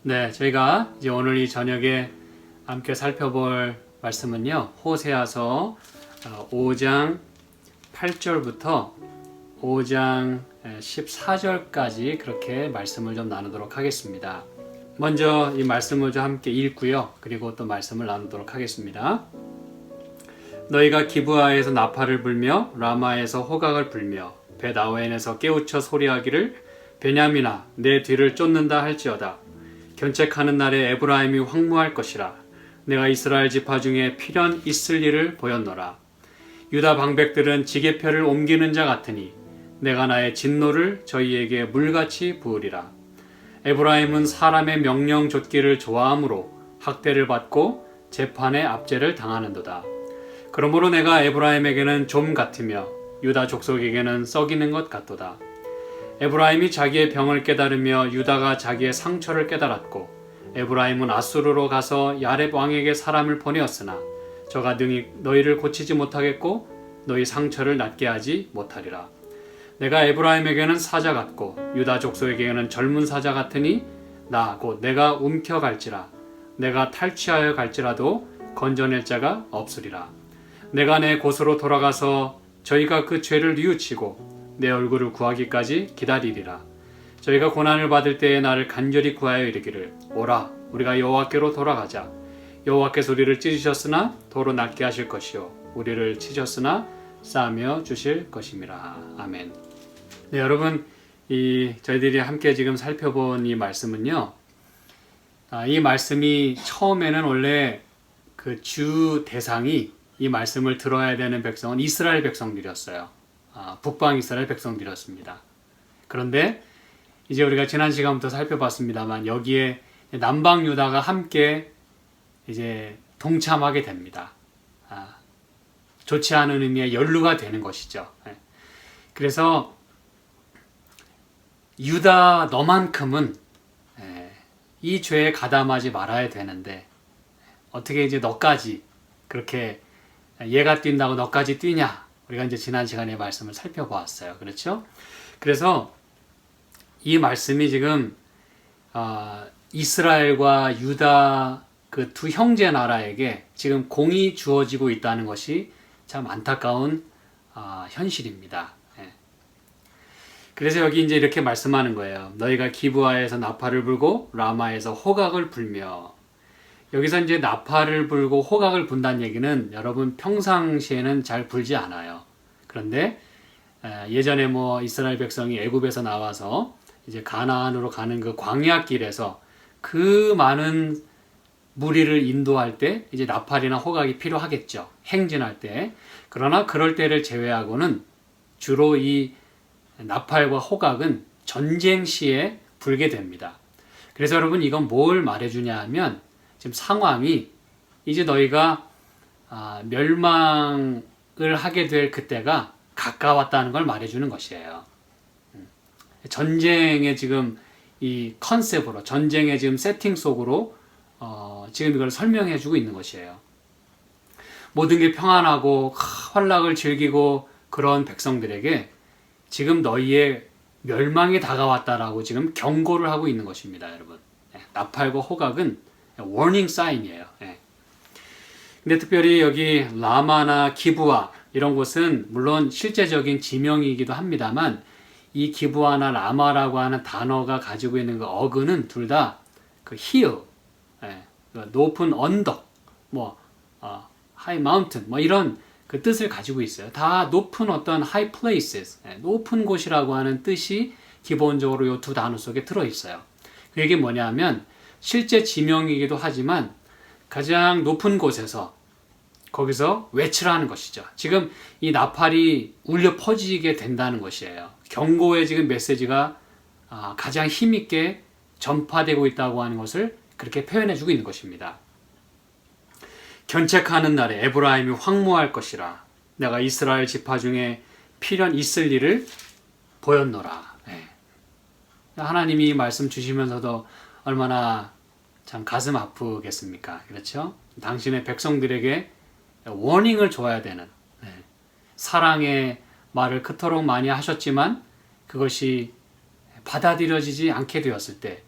네, 저희가 이제 오늘 이 저녁에 함께 살펴볼 말씀은요, 호세아서 5장 8절부터 5장 14절까지 그렇게 말씀을 좀 나누도록 하겠습니다. 먼저 이 말씀을 좀 함께 읽고요, 그리고 또 말씀을 나누도록 하겠습니다. 너희가 기브아에서 나팔을 불며 라마에서 호각을 불며 벳아웬에서 깨우쳐 소리하기를 베냐민아 내 뒤를 쫓는다 할지어다. 견책하는 날에 에브라임이 황무할 것이라. 내가 이스라엘 지파 중에 필연 있을 일을 보였노라. 유다 방백들은 지게표를 옮기는 자 같으니 내가 나의 진노를 저희에게 물같이 부으리라. 에브라임은 사람의 명령 좇기를 좋아하므로 학대를 받고 재판의 압제를 당하는도다. 그러므로 내가 에브라임에게는 좀 같으며 유다 족속에게는 썩이는 것 같도다. 에브라임이 자기의 병을 깨달으며 유다가 자기의 상처를 깨달았고 에브라임은 아수르로 가서 야렙 왕에게 사람을 보내었으나 저가 능히 너희를 고치지 못하겠고 너희 상처를 낫게 하지 못하리라. 내가 에브라임에게는 사자 같고 유다 족속에게는 젊은 사자 같으니 나 곧 내가 움켜갈지라. 내가 탈취하여 갈지라도 건져낼 자가 없으리라. 내가 내 곳으로 돌아가서 저희가 그 죄를 뉘우치고 내 얼굴을 구하기까지 기다리리라. 저희가 고난을 받을 때에 나를 간절히 구하여 이르기를 오라 우리가 여호와께로 돌아가자. 여호와께서 우리를 찢으셨으나 도로 낫게 하실 것이요 우리를 치셨으나 싸며 주실 것임이라. 아멘. 네, 여러분, 저희들이 함께 지금 살펴본 이 말씀은요, 이 말씀이 처음에는 원래 그 주 대상이 이 말씀을 들어야 되는 백성은 이스라엘 백성들이었어요. 북방 이스라엘 백성들이었습니다. 그런데 이제 우리가 지난 시간부터 살펴봤습니다만 여기에 남방 유다가 함께 이제 동참하게 됩니다. 좋지 않은 의미의 연루가 되는 것이죠. 그래서 유다 너만큼은 이 죄에 가담하지 말아야 되는데 어떻게 이제 너까지 그렇게 얘가 뛴다고 너까지 뛰냐? 우리가 이제 지난 시간에 말씀을 살펴보았어요. 그렇죠? 그래서 이 말씀이 지금 이스라엘과 유다 그 두 형제 나라에게 지금 공이 주어지고 있다는 것이 참 안타까운 현실입니다. 그래서 여기 이제 이렇게 말씀하는 거예요. 너희가 기브아에서 나팔을 불고 라마에서 호각을 불며. 여기서 이제 나팔을 불고 호각을 분다는 얘기는 여러분 평상시에는 잘 불지 않아요. 그런데 예전에 뭐 이스라엘 백성이 애굽에서 나와서 이제 가나안으로 가는 그 광야길에서 그 많은 무리를 인도할 때 이제 나팔이나 호각이 필요하겠죠. 행진할 때. 그러나 그럴 때를 제외하고는 주로 이 나팔과 호각은 전쟁 시에 불게 됩니다. 그래서 여러분 이건 뭘 말해주냐 하면 지금 상황이 이제 너희가 멸망을 하게 될 그때가 가까웠다는 걸 말해주는 것이에요. 전쟁의 지금 이 컨셉으로 전쟁의 지금 세팅 속으로 지금 이걸 설명해주고 있는 것이에요. 모든 게 평안하고 환락을 즐기고 그런 백성들에게 지금 너희의 멸망이 다가왔다라고 지금 경고를 하고 있는 것입니다, 여러분. 나팔과 호각은 워닝 사인이에요. 근데 특별히 여기 라마나 기브아 이런 곳은 물론 실제적인 지명이기도 합니다만 이 기브아나 라마라고 하는 단어가 가지고 있는 그 어근은 둘 다 그 hill, 높은 언덕, high mountain, 이런 그 뜻을 가지고 있어요. 다 높은 어떤 high places, 높은 곳이라고 하는 뜻이 기본적으로 이 두 단어 속에 들어 있어요. 그 얘기 뭐냐면 실제 지명이기도 하지만 가장 높은 곳에서 거기서 외치라는 것이죠. 지금 이 나팔이 울려 퍼지게 된다는 것이에요. 경고의 지금 메시지가 가장 힘있게 전파되고 있다고 하는 것을 그렇게 표현해주고 있는 것입니다. 견책하는 날에 에브라임이 황무할 것이라. 내가 이스라엘 지파 중에 필연 있을 일을 보였노라. 하나님이 말씀 주시면서도 얼마나 참 가슴 아프겠습니까? 그렇죠? 당신의 백성들에게 워닝을 줘야 되는, 사랑의 말을 그토록 많이 하셨지만 그것이 받아들여지지 않게 되었을 때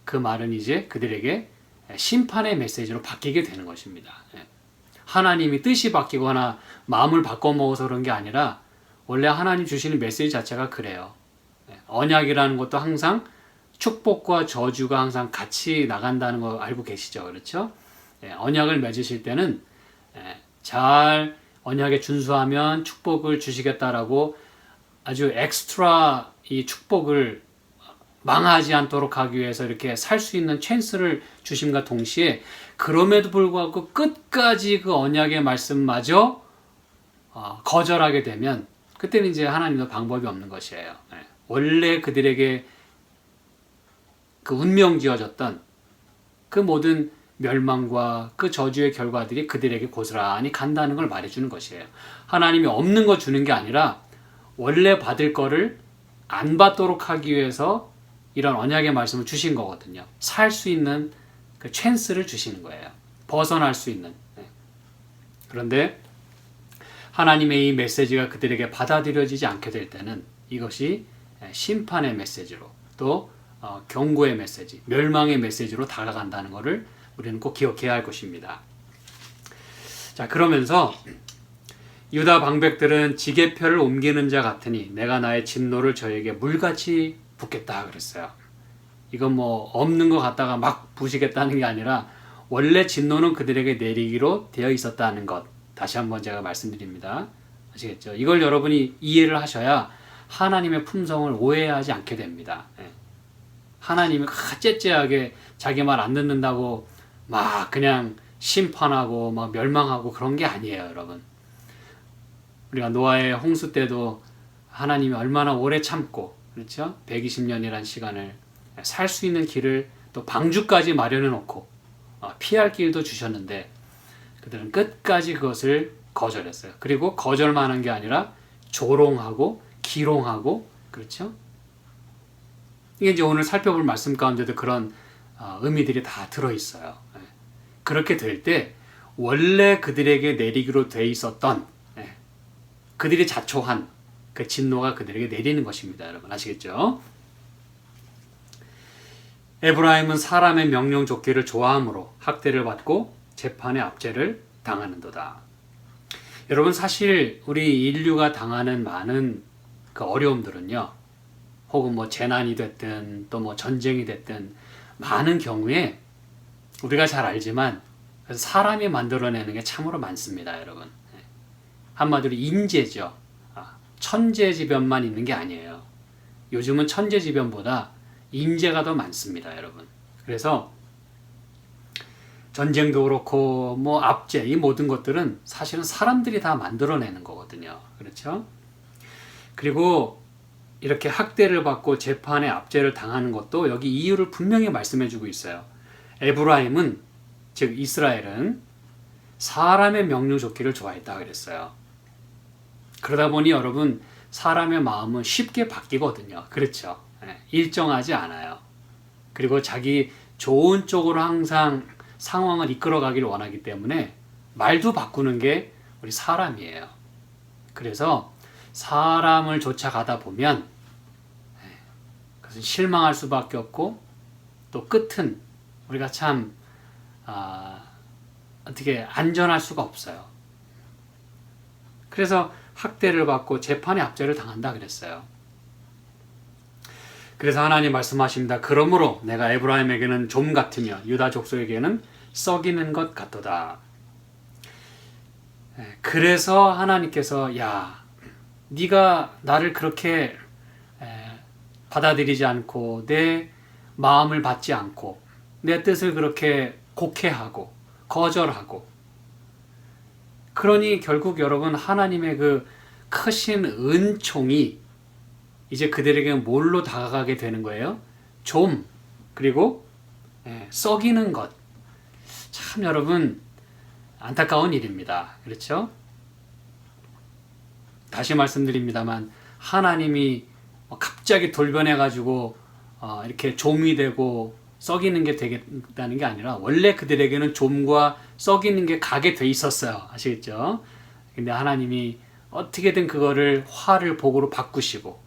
그 말은 이제 그들에게 심판의 메시지로 바뀌게 되는 것입니다. 하나님이 뜻이 바뀌거나 마음을 바꿔먹어서 그런 게 아니라 원래 하나님 주시는 메시지 자체가 그래요. 언약이라는 것도 항상 축복과 저주가 항상 같이 나간다는 거 알고 계시죠? 그렇죠? 언약을 맺으실 때는 잘 언약에 준수하면 축복을 주시겠다라고 아주 엑스트라 이 축복을 망하지 않도록 하기 위해서 이렇게 살 수 있는 찬스를 주심과 동시에 그럼에도 불구하고 끝까지 그 언약의 말씀마저 거절하게 되면 그때는 이제 하나님도 방법이 없는 것이에요. 원래 그들에게 그 운명 지어졌던 그 모든 멸망과 그 저주의 결과들이 그들에게 고스란히 간다는 걸 말해주는 것이에요. 하나님이 없는 거 주는 게 아니라 원래 받을 거를 안 받도록 하기 위해서 이런 언약의 말씀을 주신 거거든요. 살 수 있는 그 찬스를 주시는 거예요. 벗어날 수 있는. 그런데 하나님의 이 메시지가 그들에게 받아들여지지 않게 될 때는 이것이 심판의 메시지로 또 경고의 메시지, 멸망의 메시지로 다가간다는 것을 우리는 꼭 기억해야 할 것입니다. 자, 그러면서 유다 방백들은 지게표를 옮기는 자 같으니 내가 나의 진노를 저에게 물같이 붓겠다 그랬어요. 이건 뭐 없는 것 같다가 막 부시겠다는 게 아니라 원래 진노는 그들에게 내리기로 되어 있었다는 것. 다시 한번 제가 말씀드립니다. 아시겠죠? 이걸 여러분이 이해를 하셔야 하나님의 품성을 오해하지 않게 됩니다. 하나님이 째째하게 자기 말 안 듣는다고 막 그냥 심판하고 막 멸망하고 그런 게 아니에요, 여러분. 우리가 노아의 홍수 때도 하나님이 얼마나 오래 참고, 그렇죠? 120년이란 시간을 살 수 있는 길을 또 방주까지 마련해 놓고 피할 길도 주셨는데 그들은 끝까지 그것을 거절했어요. 그리고 거절만 한 게 아니라 조롱하고 기롱하고, 그렇죠? 이게 이제 오늘 살펴볼 말씀 가운데도 그런 의미들이 다 들어있어요. 그렇게 될 때 원래 그들에게 내리기로 돼 있었던 그들이 자초한 그 진노가 그들에게 내리는 것입니다. 여러분 아시겠죠? 에브라임은 사람의 명령 좇기를 좋아하므로 학대를 받고 재판의 압제를 당하는도다. 여러분 사실 우리 인류가 당하는 많은 그 어려움들은요, 혹은 뭐 재난이 됐든 또 뭐 전쟁이 됐든 많은 경우에 우리가 잘 알지만 사람이 만들어내는 게 참으로 많습니다, 여러분. 한마디로 인재죠. 천재지변만 있는 게 아니에요. 요즘은 천재지변보다 인재가 더 많습니다, 여러분. 그래서 전쟁도 그렇고 뭐 압제, 이 모든 것들은 사실은 사람들이 다 만들어내는 거거든요. 그렇죠? 그리고 이렇게 학대를 받고 재판에 압제를 당하는 것도 여기 이유를 분명히 말씀해주고 있어요. 에브라임은, 즉 이스라엘은 사람의 명령 좇기를 좋아했다 그랬어요. 그러다 보니 여러분 사람의 마음은 쉽게 바뀌거든요. 그렇죠? 일정하지 않아요. 그리고 자기 좋은 쪽으로 항상 상황을 이끌어가기를 원하기 때문에 말도 바꾸는 게 우리 사람이에요. 그래서 사람을 쫓아가다 보면 그것은 실망할 수밖에 없고 또 끝은 우리가 참 어떻게 안전할 수가 없어요. 그래서 학대를 받고 재판의 압제를 당한다 그랬어요. 그래서 하나님 말씀하십니다. 그러므로 내가 에브라임에게는 좀 같으며 유다 족속에게는 썩이는 것 같도다. 그래서 하나님께서 야, 네가 나를 그렇게 받아들이지 않고 내 마음을 받지 않고 내 뜻을 그렇게 곡해하고 거절하고, 그러니 결국 여러분 하나님의 그 크신 은총이 이제 그들에게 뭘로 다가가게 되는 거예요? 좀, 그리고 썩이는 것. 참 여러분 안타까운 일입니다. 그렇죠? 다시 말씀드립니다만 하나님이 갑자기 돌변해가지고 이렇게 좀이 되고 썩이는 게 되겠다는 게 아니라 원래 그들에게는 좀과 썩이는 게 가게 돼 있었어요. 아시겠죠? 근데 하나님이 어떻게든 그거를 화를 복으로 바꾸시고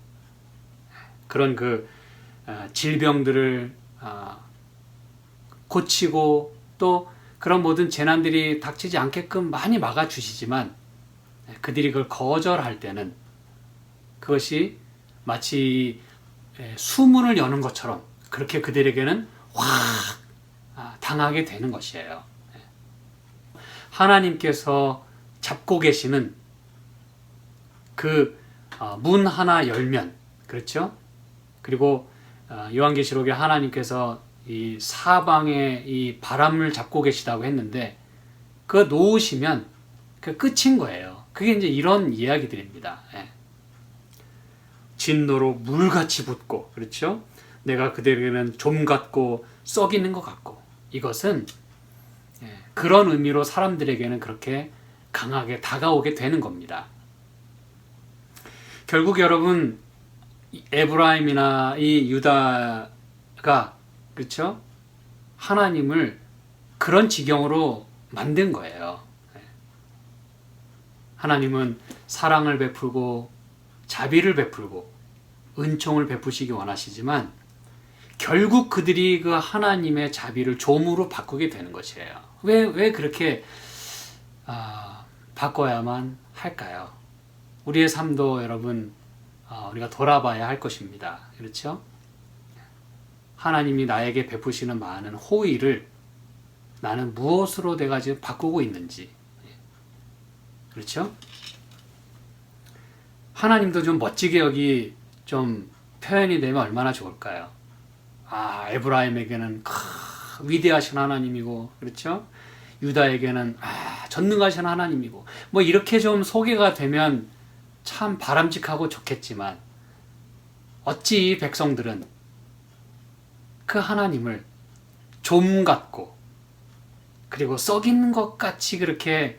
그런 그 질병들을 고치고 또 그런 모든 재난들이 닥치지 않게끔 많이 막아주시지만 그들이 그걸 거절할 때는 그것이 마치 수문을 여는 것처럼 그렇게 그들에게는 확 당하게 되는 것이에요. 하나님께서 잡고 계시는 그 문 하나 열면, 그렇죠? 그리고 요한계시록에 하나님께서 이 사방에 이 바람을 잡고 계시다고 했는데 그거 놓으시면 그 끝인 거예요. 그게 이제 이런 이야기들입니다. 진노로 물같이 붓고, 그렇죠? 내가 그들에게는 좀 같고 썩이는 것 같고, 이것은 그런 의미로 사람들에게는 그렇게 강하게 다가오게 되는 겁니다. 결국 여러분, 에브라임이나 이 유다가, 그렇죠? 하나님을 그런 지경으로 만든 거예요. 하나님은 사랑을 베풀고 자비를 베풀고 은총을 베푸시기 원하시지만 결국 그들이 그 하나님의 자비를 좀으로 바꾸게 되는 것이에요. 왜 그렇게 바꿔야만 할까요? 우리의 삶도 여러분 우리가 돌아봐야 할 것입니다. 그렇죠? 하나님이 나에게 베푸시는 많은 호의를 나는 무엇으로 내가 지금 바꾸고 있는지, 그렇죠? 하나님도 좀 멋지게 여기 좀 표현이 되면 얼마나 좋을까요? 에브라임에게는 위대하신 하나님이고, 그렇죠? 유다에게는 전능하신 하나님이고, 뭐 이렇게 좀 소개가 되면 참 바람직하고 좋겠지만 어찌 이 백성들은 그 하나님을 좀 같고 그리고 썩인 것 같이 그렇게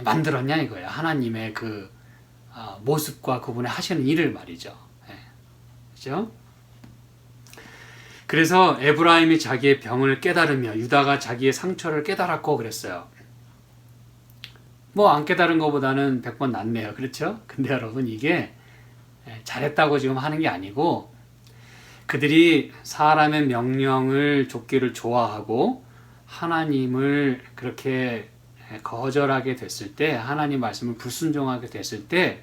만들었냐 이거예요. 하나님의 그 모습과 그분의 하시는 일을 말이죠. 그렇죠? 그래서 에브라임이 자기의 병을 깨달으며 유다가 자기의 상처를 깨달았고 그랬어요. 뭐 안 깨달은 것보다는 100번 낫네요. 그렇죠? 근데 여러분 이게 잘했다고 지금 하는 게 아니고 그들이 사람의 명령을 좇기를 좋아하고 하나님을 그렇게 거절하게 됐을 때, 하나님 말씀을 불순종하게 됐을 때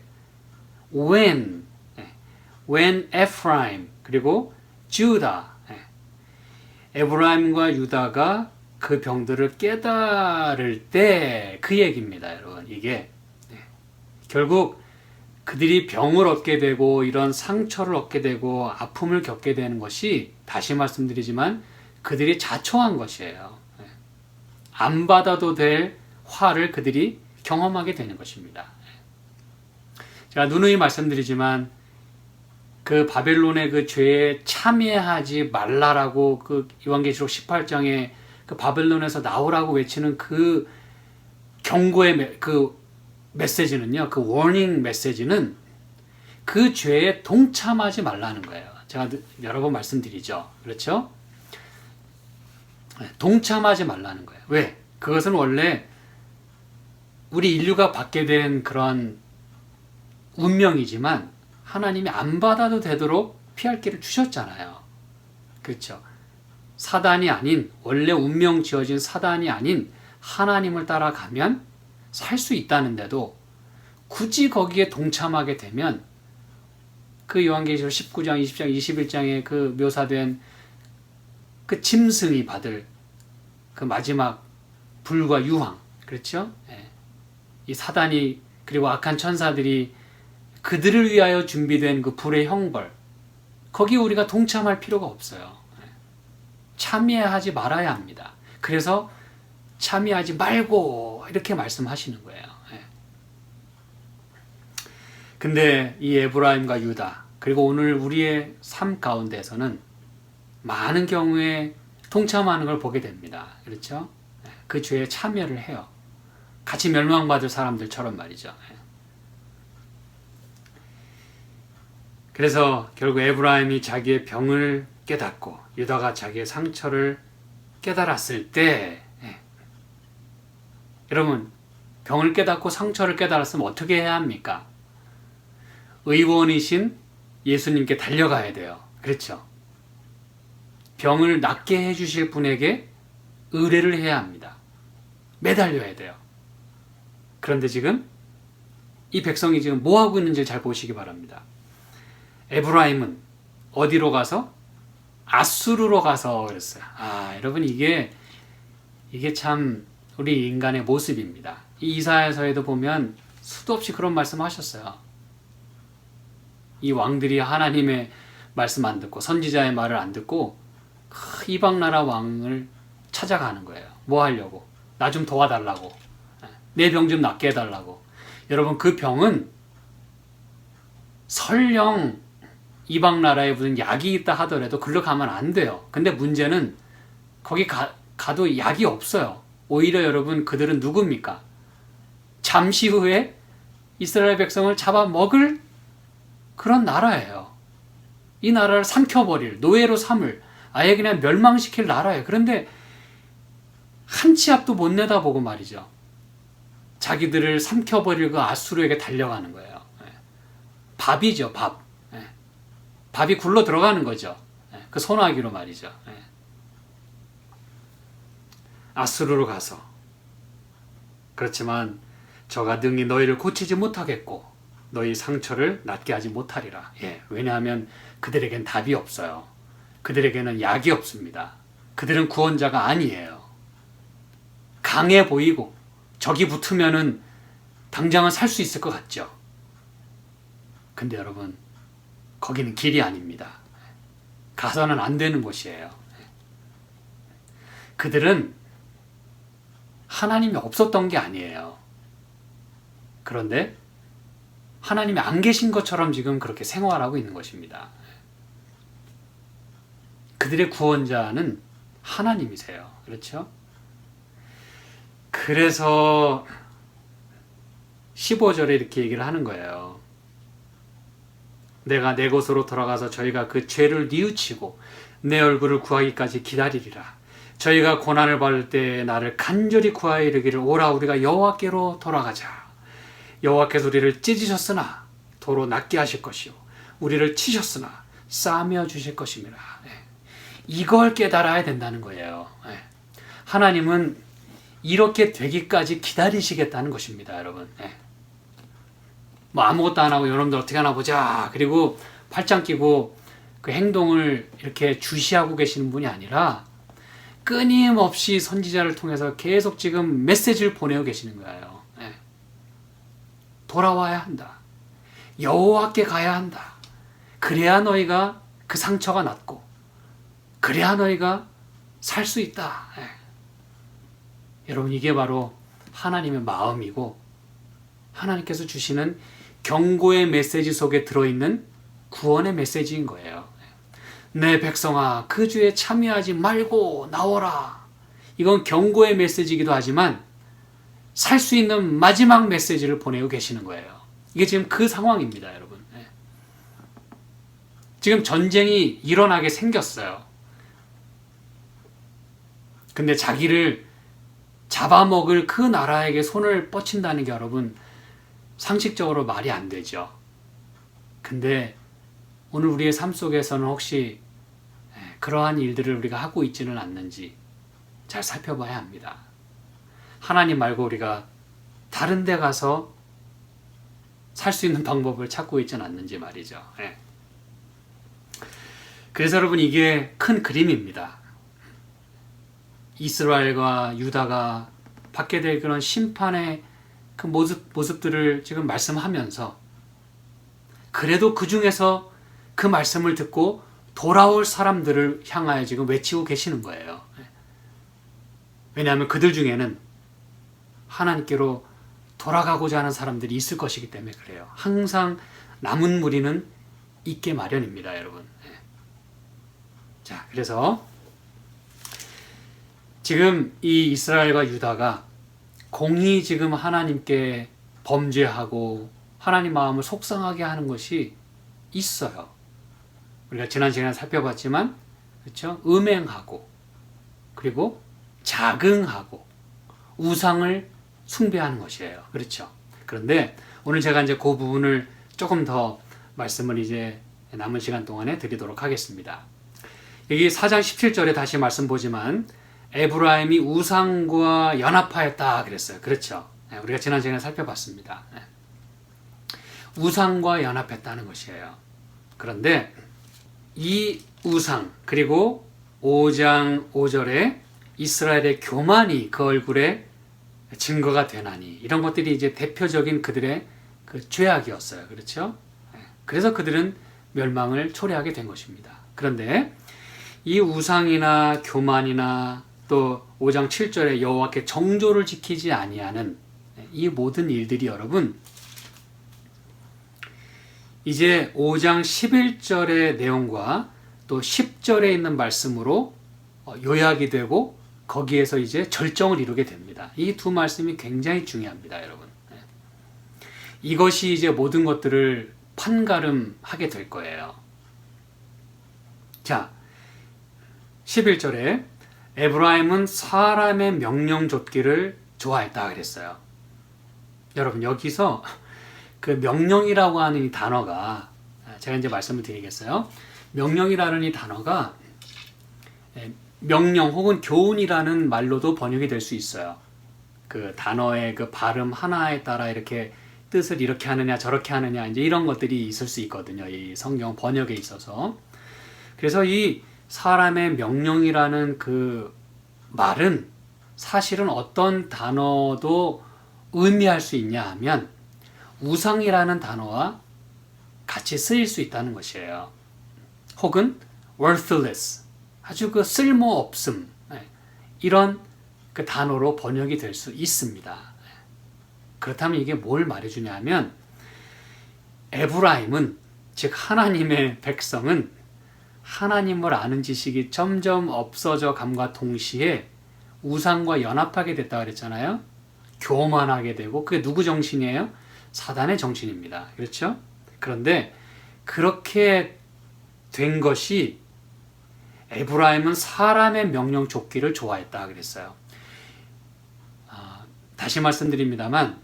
when Ephraim 그리고 Judah, 에브라임과 유다가 그 병들을 깨달을 때 그 얘기입니다. 여러분 이게 결국 그들이 병을 얻게 되고 이런 상처를 얻게 되고 아픔을 겪게 되는 것이 다시 말씀드리지만 그들이 자초한 것이에요. 안 받아도 될 화를 그들이 경험하게 되는 것입니다. 제가 누누이 말씀드리지만 그 바벨론의 그 죄에 참여하지 말라라고 그 요한계시록 18장에 그 바벨론에서 나오라고 외치는 그 경고의 그 메시지는요, 그 워닝 메시지는 그 죄에 동참하지 말라는 거예요. 제가 여러 번 말씀드리죠. 그렇죠? 동참하지 말라는 거예요. 왜? 그것은 원래 우리 인류가 받게 된 그런 운명이지만 하나님이 안 받아도 되도록 피할 길을 주셨잖아요. 그렇죠? 사단이 아닌, 원래 운명 지어진 사단이 아닌 하나님을 따라가면 살 수 있다는데도 굳이 거기에 동참하게 되면 그 요한계시록 19장, 20장, 21장에 그 묘사된 그 짐승이 받을 그 마지막 불과 유황, 그렇죠? 이 사단이 그리고 악한 천사들이 그들을 위하여 준비된 그 불의 형벌, 거기 우리가 동참할 필요가 없어요. 참여하지 말아야 합니다. 그래서 참여하지 말고 이렇게 말씀하시는 거예요. 근데 이 에브라임과 유다 그리고 오늘 우리의 삶 가운데서는 많은 경우에 동참하는 걸 보게 됩니다. 그렇죠? 그 죄에 참여를 해요. 같이 멸망받을 사람들처럼 말이죠. 그래서 결국 에브라임이 자기의 병을 깨닫고 유다가 자기의 상처를 깨달았을 때, 여러분 병을 깨닫고 상처를 깨달았으면 어떻게 해야 합니까? 의원이신 예수님께 달려가야 돼요. 그렇죠? 병을 낫게 해주실 분에게 의뢰를 해야 합니다. 매달려야 돼요. 그런데 지금 이 백성이 지금 뭐 하고 있는지 잘 보시기 바랍니다. 에브라임은 어디로 가서? 아수르로 가서 그랬어요. 여러분 이게 참 우리 인간의 모습입니다. 이 이사야서에도 보면 수도 없이 그런 말씀하셨어요. 이 왕들이 하나님의 말씀 안 듣고 선지자의 말을 안 듣고 이방 나라 왕을 찾아가는 거예요. 뭐 하려고? 나 좀 도와달라고. 내 병 좀 낫게 해달라고. 여러분 그 병은 설령 이방 나라에 무슨 약이 있다 하더라도 글로 가면 안 돼요. 근데 문제는 거기 가도 약이 없어요. 오히려 여러분 그들은 누굽니까? 잠시 후에 이스라엘 백성을 잡아먹을 그런 나라예요. 이 나라를 삼켜버릴, 노예로 삼을, 아예 그냥 멸망시킬 나라예요. 그런데 한 치 앞도 못 내다보고 말이죠. 자기들을 삼켜버릴 그 아수르에게 달려가는 거예요. 밥이죠, 밥. 밥이 굴러 들어가는 거죠. 그 소나기로 말이죠. 아수르로 가서 그렇지만 저가 능히 너희를 고치지 못하겠고 너희 상처를 낫게 하지 못하리라. 왜냐하면 그들에겐 답이 없어요. 그들에게는 약이 없습니다. 그들은 구원자가 아니에요. 강해 보이고 적이 붙으면은 당장은 살 수 있을 것 같죠. 근데 여러분 거기는 길이 아닙니다. 가서는 안 되는 곳이에요. 그들은 하나님이 없었던 게 아니에요. 그런데 하나님이 안 계신 것처럼 지금 그렇게 생활하고 있는 것입니다. 그들의 구원자는 하나님이세요. 그렇죠? 그래서 15절에 이렇게 얘기를 하는 거예요. 내가 내 곳으로 돌아가서 저희가 그 죄를 뉘우치고 내 얼굴을 구하기까지 기다리리라. 저희가 고난을 받을 때 나를 간절히 구하여 이르기를 오라 우리가 여호와께로 돌아가자. 여호와께서 우리를 찢으셨으나 도로 낫게 하실 것이요 우리를 치셨으나 싸매어 주실 것임이라. 이걸 깨달아야 된다는 거예요. 하나님은 이렇게 되기까지 기다리시겠다는 것입니다, 여러분. 뭐 아무것도 안 하고 여러분들 어떻게 하나 보자. 그리고 팔짱 끼고 그 행동을 이렇게 주시하고 계시는 분이 아니라 끊임없이 선지자를 통해서 계속 지금 메시지를 보내고 계시는 거예요. 돌아와야 한다. 여호와께 가야 한다. 그래야 너희가 그 상처가 낫고 그래야 너희가 살 수 있다. 여러분 이게 바로 하나님의 마음이고 하나님께서 주시는 경고의 메시지 속에 들어있는 구원의 메시지인 거예요. 내 백성아 그 죄에 참여하지 말고 나오라. 이건 경고의 메시지이기도 하지만 살 수 있는 마지막 메시지를 보내고 계시는 거예요. 이게 지금 그 상황입니다, 여러분. 지금 전쟁이 일어나게 생겼어요. 근데 자기를 잡아먹을 그 나라에게 손을 뻗친다는 게 여러분 상식적으로 말이 안 되죠. 근데 오늘 우리의 삶 속에서는 혹시 그러한 일들을 우리가 하고 있지는 않는지 잘 살펴봐야 합니다. 하나님 말고 우리가 다른 데 가서 살 수 있는 방법을 찾고 있지는 않는지 말이죠. 그래서 여러분 이게 큰 그림입니다. 이스라엘과 유다가 받게 될 그런 심판의 그 모습들을 지금 말씀하면서 그래도 그 중에서 그 말씀을 듣고 돌아올 사람들을 향하여 지금 외치고 계시는 거예요. 왜냐하면 그들 중에는 하나님께로 돌아가고자 하는 사람들이 있을 것이기 때문에 그래요. 항상 남은 무리는 있게 마련입니다, 여러분. 자, 그래서 지금 이 이스라엘과 유다가 공히 지금 하나님께 범죄하고 하나님 마음을 속상하게 하는 것이 있어요. 우리가 지난 시간에 살펴봤지만, 그렇죠? 음행하고, 그리고 자긍하고, 우상을 숭배하는 것이에요. 그렇죠? 그런데 오늘 제가 이제 그 부분을 조금 더 말씀을 이제 남은 시간 동안에 드리도록 하겠습니다. 여기 4장 17절에 다시 말씀 보지만, 에브라임이 우상과 연합하였다 그랬어요. 그렇죠. 우리가 지난 시간에 살펴봤습니다. 우상과 연합했다는 것이에요. 그런데 이 우상 그리고 5장 5절에 이스라엘의 교만이 그 얼굴에 증거가 되나니 이런 것들이 이제 대표적인 그들의 그 죄악이었어요. 그렇죠? 그래서 그들은 멸망을 초래하게 된 것입니다. 그런데 이 우상이나 교만이나 또 5장 7절에 여호와께 정조를 지키지 아니하는 이 모든 일들이 여러분 이제 5장 11절의 내용과 또 10절에 있는 말씀으로 요약이 되고 거기에서 이제 절정을 이루게 됩니다. 이 두 말씀이 굉장히 중요합니다, 여러분. 이것이 이제 모든 것들을 판가름하게 될 거예요. 자, 11절에 에브라임은 사람의 명령 좇기를 좋아했다 그랬어요. 여러분 여기서 그 명령이라고 하는 이 단어가 제가 이제 말씀을 드리겠어요. 명령이라는 이 단어가 명령 혹은 교훈이라는 말로도 번역이 될 수 있어요. 그 단어의 그 발음 하나에 따라 이렇게 뜻을 이렇게 하느냐 저렇게 하느냐 이제 이런 것들이 있을 수 있거든요. 이 성경 번역에 있어서. 그래서 이 사람의 명령이라는 그 말은 사실은 어떤 단어도 의미할 수 있냐 하면 우상이라는 단어와 같이 쓰일 수 있다는 것이에요. 혹은 worthless, 아주 그 쓸모없음 이런 그 단어로 번역이 될 수 있습니다. 그렇다면 이게 뭘 말해주냐 하면 에브라임은 즉 하나님의 백성은 하나님을 아는 지식이 점점 없어져 감과 동시에 우상과 연합하게 됐다 그랬잖아요. 교만하게 되고 그게 누구 정신이에요? 사단의 정신입니다. 그렇죠? 그런데 그렇게 된 것이 에브라임은 사람의 명령 좇기를 좋아했다 그랬어요. 다시 말씀드립니다만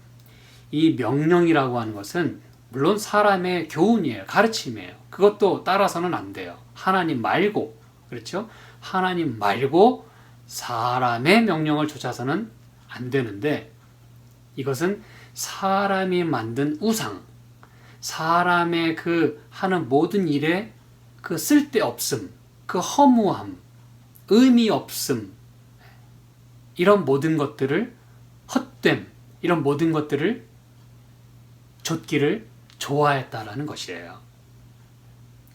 이 명령이라고 하는 것은 물론 사람의 교훈이에요. 가르침이에요. 그것도 따라서는 안 돼요. 하나님 말고 그렇죠? 하나님 말고 사람의 명령을 쫓아서는 안 되는데 이것은 사람이 만든 우상, 사람의 그 하는 모든 일에 그 쓸데없음, 그 허무함, 의미 없음, 이런 모든 것들을 헛됨, 이런 모든 것들을 좇기를 좋아했다라는 것이에요.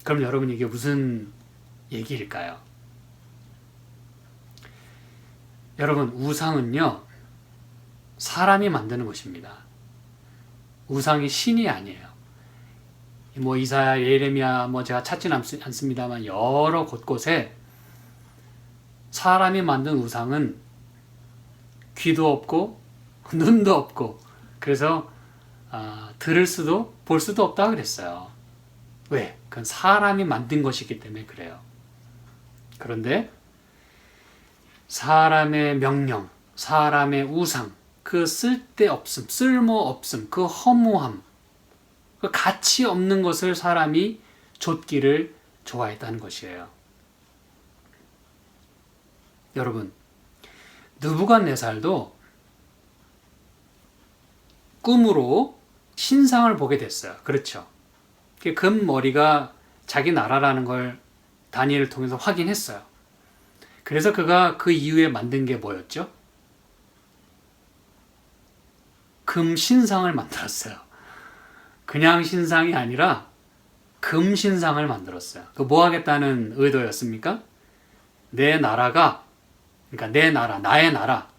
그럼 여러분 이게 무슨 얘기일까요? 여러분 우상은요 사람이 만드는 것입니다. 우상이 신이 아니에요. 뭐 이사야, 예레미야 뭐 제가 찾지는 않습니다만 여러 곳곳에 사람이 만든 우상은 귀도 없고 눈도 없고 그래서 들을 수도 볼 수도 없다 그랬어요. 왜? 그건 사람이 만든 것이기 때문에 그래요. 그런데 사람의 명령, 사람의 우상, 그 쓸데없음, 쓸모없음, 그 허무함, 그 가치 없는 것을 사람이 좇기를 좋아했다는 것이에요. 여러분, 느부갓네살도 꿈으로 신상을 보게 됐어요. 그렇죠? 금머리가 자기 나라라는 걸 다니엘을 통해서 확인했어요. 그래서 그가 그 이후에 만든 게 뭐였죠? 금 신상을 만들었어요. 그냥 신상이 아니라 금 신상을 만들었어요. 그 뭐 하겠다는 의도였습니까? 내 나라가, 그러니까 내 나라, 나의 나라,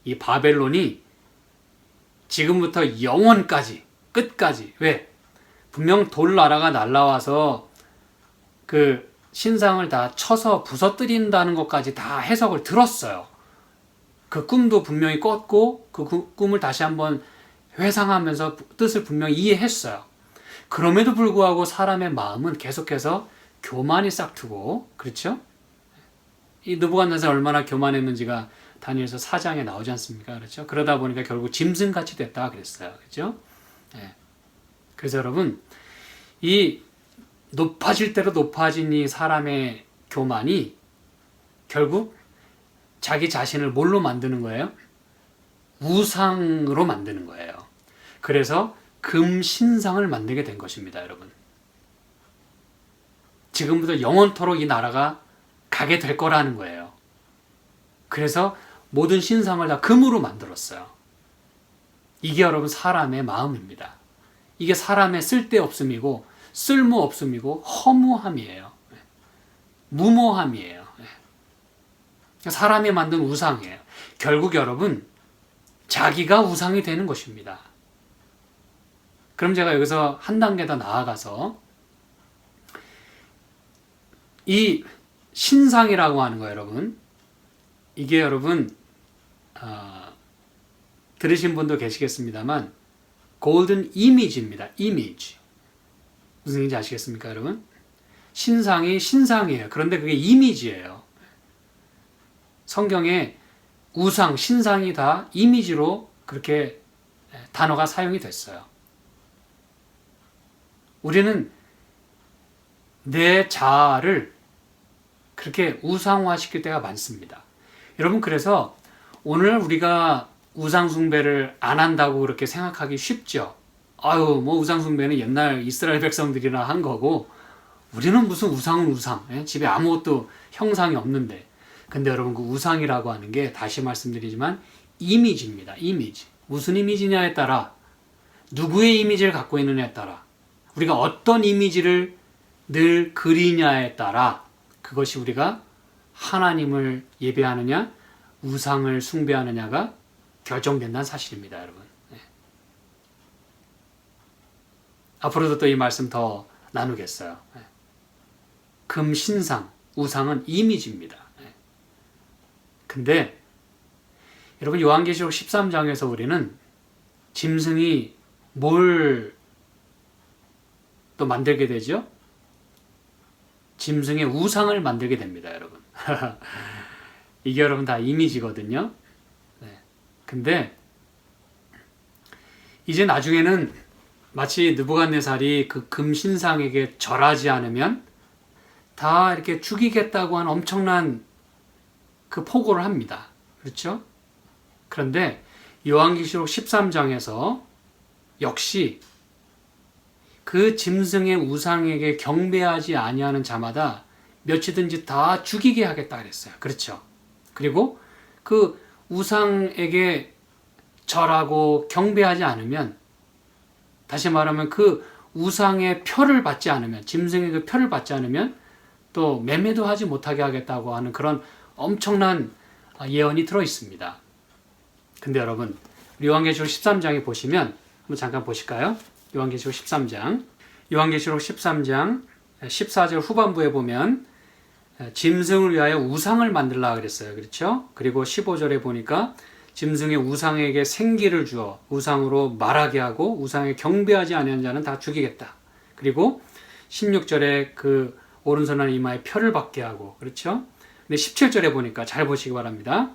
이 바벨론이 지금부터 영원까지, 끝까지. 왜? 분명 돌 나라가 날라와서 그 신상을 다 쳐서 부서뜨린다는 것까지 다 해석을 들었어요. 그 꿈도 분명히 꿨고 그 꿈을 다시 한번 회상하면서 뜻을 분명히 이해했어요. 그럼에도 불구하고 사람의 마음은 계속해서 교만이 싹트고 그렇죠? 이 느부갓네살 얼마나 교만했는지가 다니엘서 4장에 나오지 않습니까? 그렇죠? 그러다 보니까 결국 짐승같이 됐다 그랬어요. 그렇죠? 네. 그래서 여러분 이 높아질 대로 높아진 이 사람의 교만이 결국 자기 자신을 뭘로 만드는 거예요? 우상으로 만드는 거예요. 그래서 금신상을 만들게 된 것입니다, 여러분. 지금부터 영원토록 이 나라가 가게 될 거라는 거예요. 그래서 모든 신상을 다 금으로 만들었어요. 이게 여러분 사람의 마음입니다. 이게 사람의 쓸데없음이고 쓸모없음이고 허무함이에요. 무모함이에요. 사람이 만든 우상이에요. 결국 여러분 자기가 우상이 되는 것입니다. 그럼 제가 여기서 한 단계 더 나아가서 이 신상이라고 하는 거 여러분, 이게 여러분 들으신 분도 계시겠습니다만 골든 이미지입니다. 이미지. 무슨 얘기인지 아시겠습니까 여러분? 신상이 신상이에요. 그런데 그게 이미지예요. 성경에 우상, 신상이 다 이미지로 그렇게 단어가 사용이 됐어요. 우리는 내 자아를 그렇게 우상화시킬 때가 많습니다. 여러분, 그래서 오늘 우리가 우상숭배를 안 한다고 그렇게 생각하기 쉽죠. 아유, 뭐 우상숭배는 옛날 이스라엘 백성들이나 한 거고 우리는 무슨 우상은 우상, 집에 아무것도 형상이 없는데. 근데 여러분, 그 우상이라고 하는 게 다시 말씀드리지만 이미지입니다. 이미지. 무슨 이미지냐에 따라, 누구의 이미지를 갖고 있느냐에 따라, 우리가 어떤 이미지를 늘 그리냐에 따라 그것이 우리가 하나님을 예배하느냐 우상을 숭배하느냐가 결정된다는 사실입니다, 여러분. 앞으로도 또 이 말씀 더 나누겠어요. 금신상, 우상은 이미지입니다. 근데 여러분, 요한계시록 13장에서 우리는 짐승이 뭘 또 만들게 되죠? 짐승의 우상을 만들게 됩니다, 여러분. 이게 여러분 다 이미지거든요. 근데 이제 나중에는 마치 느부갓네살이 그 금신상에게 절하지 않으면 다 이렇게 죽이겠다고 하는 엄청난 그 포고를 합니다. 그렇죠? 그런데 요한계시록 13장에서 역시 그 짐승의 우상에게 경배하지 아니하는 자마다 몇이든지 다 죽이게 하겠다 그랬어요. 그렇죠? 그리고 그 우상에게 절하고 경배하지 않으면, 다시 말하면 그 우상의 표를 받지 않으면, 짐승의 그 표를 받지 않으면 또 매매도 하지 못하게 하겠다고 하는 그런 엄청난 예언이 들어 있습니다. 근데 여러분, 요한계시록 13장에 보시면 한번 잠깐 보실까요? 요한계시록 13장 14절 후반부에 보면 짐승을 위하여 우상을 만들라 그랬어요. 그렇죠? 그리고 15절에 보니까 짐승의 우상에게 생기를 주어 우상으로 말하게 하고 우상에 경배하지 아니한 자는 다 죽이겠다. 그리고 16절에 그 오른손 안에 이마에 표를 받게 하고, 그렇죠? 근데 17절에 보니까 잘 보시기 바랍니다.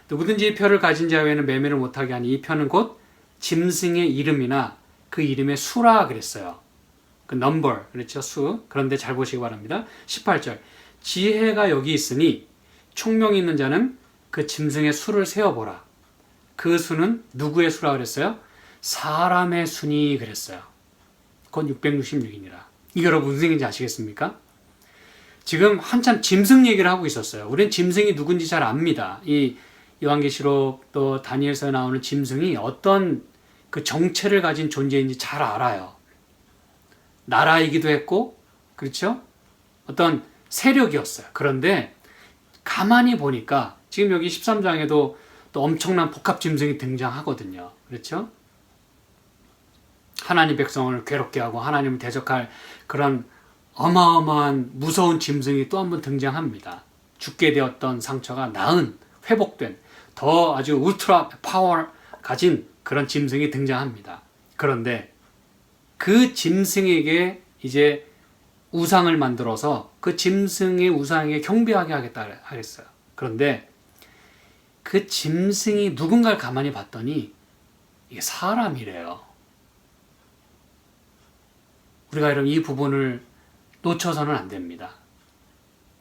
누구든지 이 표를 가진 자 외에는 매매를 못하게 하니 이 표는 곧 짐승의 이름이나 그 이름의 수라 그랬어요. 그 number, 그렇죠? 수. 그런데 잘 보시기 바랍니다. 18절. 지혜가 여기 있으니 총명이 있는 자는 그 짐승의 수를 세어보라. 그 수는 누구의 수라 그랬어요? 사람의 수니 그랬어요. 곧 666이니라. 이게 여러분 무슨 얘기인지 아시겠습니까? 지금 한참 짐승 얘기를 하고 있었어요. 우리는 짐승이 누군지 잘 압니다. 이 요한계시록 또 다니엘서에 나오는 짐승이 어떤 그 정체를 가진 존재인지 잘 알아요. 나라이기도 했고, 그렇죠? 어떤 세력이었어요. 그런데 가만히 보니까 지금 여기 13장에도 또 엄청난 복합 짐승이 등장하거든요. 그렇죠? 하나님 백성을 괴롭게 하고 하나님을 대적할 그런 어마어마한 무서운 짐승이 또 한 번 등장합니다. 죽게 되었던 상처가 나은, 회복된 더 아주 울트라 파워 가진 그런 짐승이 등장합니다. 그런데 그 짐승에게 이제 우상을 만들어서 그 짐승의 우상에게 경배하게 하겠다 하랬어요. 그런데 그 짐승이 누군가를 가만히 봤더니 이게 사람이래요. 우리가 여러분 이 부분을 놓쳐서는 안 됩니다.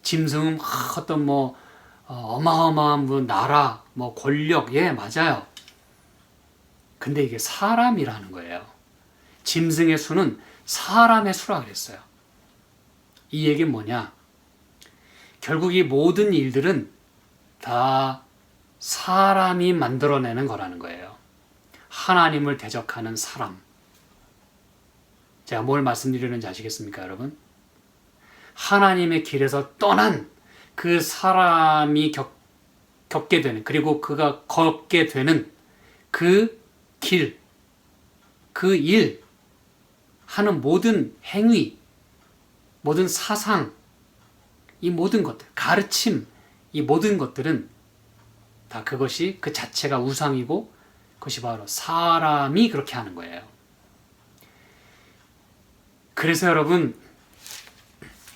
짐승은 어떤 어마어마한 뭐 나라, 뭐 권력, 예, 맞아요. 근데 이게 사람이라는 거예요. 짐승의 수는 사람의 수라 그랬어요. 이 얘기는 뭐냐? 결국 이 모든 일들은 다 사람이 만들어내는 거라는 거예요. 하나님을 대적하는 사람. 제가 뭘 말씀드리는지 아시겠습니까, 여러분? 하나님의 길에서 떠난 그 사람이 겪게 되는, 그리고 그가 걷게 되는 그 길, 그 일, 하는 모든 행위, 모든 사상, 이 모든 것들, 가르침, 이 모든 것들은 다 그것이 그 자체가 우상이고 그것이 바로 사람이 그렇게 하는 거예요. 그래서 여러분,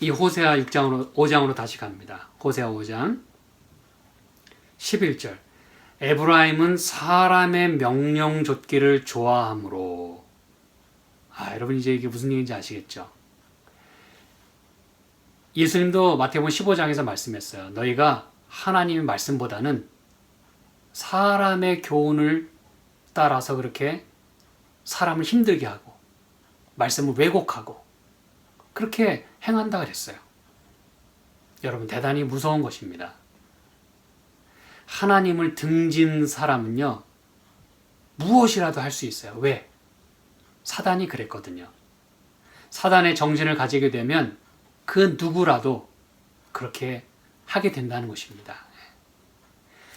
이 호세아 5장으로 다시 갑니다. 호세아 5장 11절. 에브라임은 사람의 명령 좇기를 좋아하므로. 여러분 이제 이게 무슨 얘기인지 아시겠죠? 예수님도 마태복음 15장에서 말씀했어요. 너희가 하나님의 말씀보다는 사람의 교훈을 따라서 그렇게 사람을 힘들게 하고 말씀을 왜곡하고 그렇게 행한다 그랬어요. 여러분 대단히 무서운 것입니다. 하나님을 등진 사람은요 무엇이라도 할 수 있어요. 왜? 사단이 그랬거든요. 사단의 정신을 가지게 되면 그 누구라도 그렇게 하게 된다는 것입니다.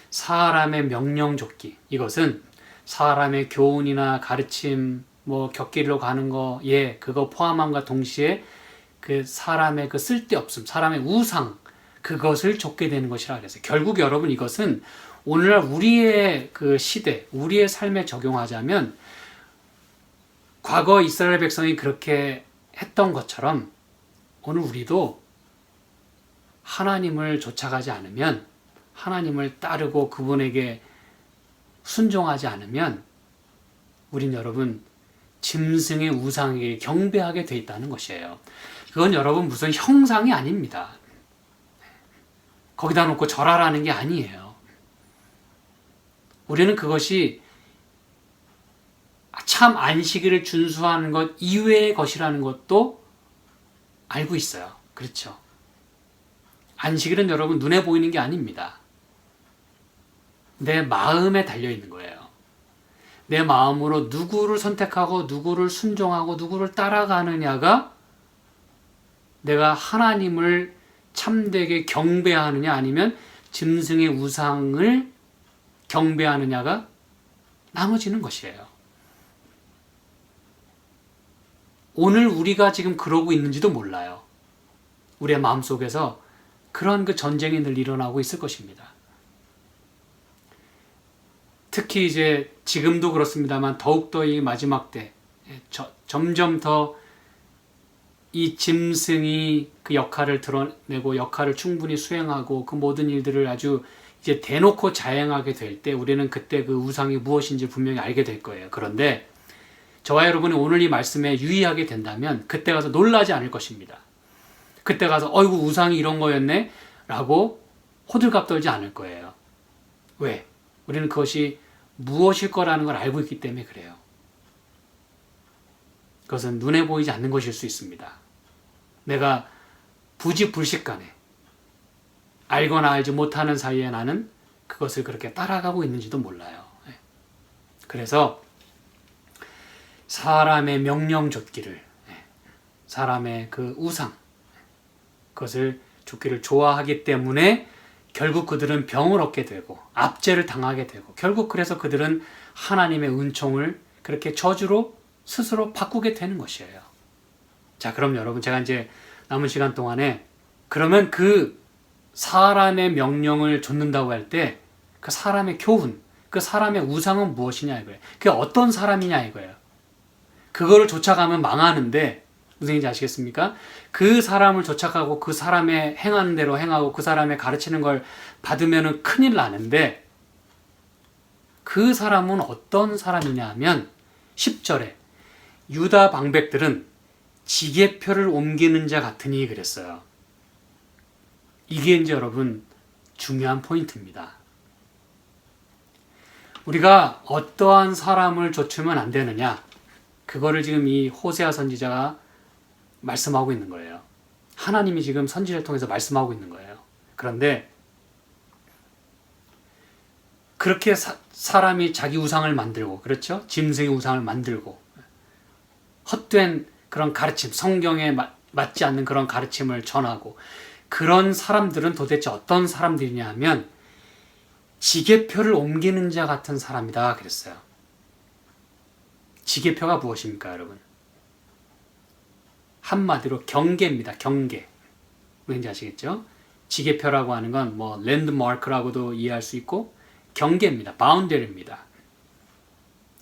사람의 명령 좇기, 이것은 사람의 교훈이나 가르침, 뭐 격기로 가는 거, 예, 그거 포함함과 동시에 그 사람의 그 쓸데없음, 사람의 우상, 그것을 좇게 되는 것이라 그랬어요. 결국 여러분 이것은 오늘날 우리의 그 시대, 우리의 삶에 적용하자면 과거 이스라엘 백성이 그렇게 했던 것처럼 오늘 우리도 하나님을 쫓아가지 않으면, 하나님을 따르고 그분에게 순종하지 않으면 우린 여러분 짐승의 우상에게 경배하게 돼 있다는 것이에요. 그건 여러분 무슨 형상이 아닙니다. 거기다 놓고 절하라는 게 아니에요. 우리는 그것이 참 안식일을 준수하는 것 이외의 것이라는 것도 알고 있어요. 그렇죠? 안식일은 여러분 눈에 보이는 게 아닙니다. 내 마음에 달려 있는 거예요. 내 마음으로 누구를 선택하고 누구를 순종하고 누구를 따라가느냐가 내가 하나님을 참되게 경배하느냐 아니면 짐승의 우상을 경배하느냐가 나눠지는 것이에요. 오늘 우리가 지금 그러고 있는지도 몰라요. 우리의 마음속에서 그런 그 전쟁이 늘 일어나고 있을 것입니다. 특히 이제 지금도 그렇습니다만 더욱더 이 마지막 때 점점 더 이 짐승이 그 역할을 드러내고 역할을 충분히 수행하고 그 모든 일들을 아주 이제 대놓고 자행하게 될 때 우리는 그때 그 우상이 무엇인지 분명히 알게 될 거예요. 그런데 저와 여러분이 오늘 이 말씀에 유의하게 된다면 그때 가서 놀라지 않을 것입니다. 그때 가서 어이구 우상이 이런 거였네 라고 호들갑 떨지 않을 거예요. 왜? 우리는 그것이 무엇일 거라는 걸 알고 있기 때문에 그래요. 그것은 눈에 보이지 않는 것일 수 있습니다. 내가 부지불식간에 알거나 알지 못하는 사이에 나는 그것을 그렇게 따라가고 있는지도 몰라요. 그래서 사람의 명령 좇기를, 사람의 그 우상, 그것을 좇기를 좋아하기 때문에 결국 그들은 병을 얻게 되고 압제를 당하게 되고 결국 그래서 그들은 하나님의 은총을 그렇게 저주로 스스로 바꾸게 되는 것이에요. 자, 그럼 여러분 제가 이제 남은 시간 동안에 그러면 그 사람의 명령을 좇는다고 할 때 그 사람의 교훈, 그 사람의 우상은 무엇이냐 이거예요. 그게 어떤 사람이냐 이거예요. 그거를 쫓아가면 망하는데 무슨 얘기인지 아시겠습니까? 그 사람을 쫓아가고 그 사람의 행하는 대로 행하고 그 사람의 가르치는 걸 받으면 큰일 나는데 그 사람은 어떤 사람이냐 하면 10절에 유다 방백들은 지게표를 옮기는 자 같으니 그랬어요. 이게 이제 여러분 중요한 포인트입니다. 우리가 어떠한 사람을 좇으면 안 되느냐, 그거를 지금 이 호세아 선지자가 말씀하고 있는 거예요. 하나님이 지금 선지자를 통해서 말씀하고 있는 거예요. 그런데 그렇게 사람이 자기 우상을 만들고, 그렇죠? 짐승의 우상을 만들고, 헛된 그런 가르침, 성경에 맞지 않는 그런 가르침을 전하고, 그런 사람들은 도대체 어떤 사람들이냐 하면 지게표를 옮기는 자 같은 사람이다 그랬어요. 지게표가 무엇입니까, 여러분? 한마디로 경계입니다. 경계. 왠지 아시겠죠? 지게표라고 하는 건 뭐 랜드마크라고도 이해할 수 있고 경계입니다. 바운더리입니다.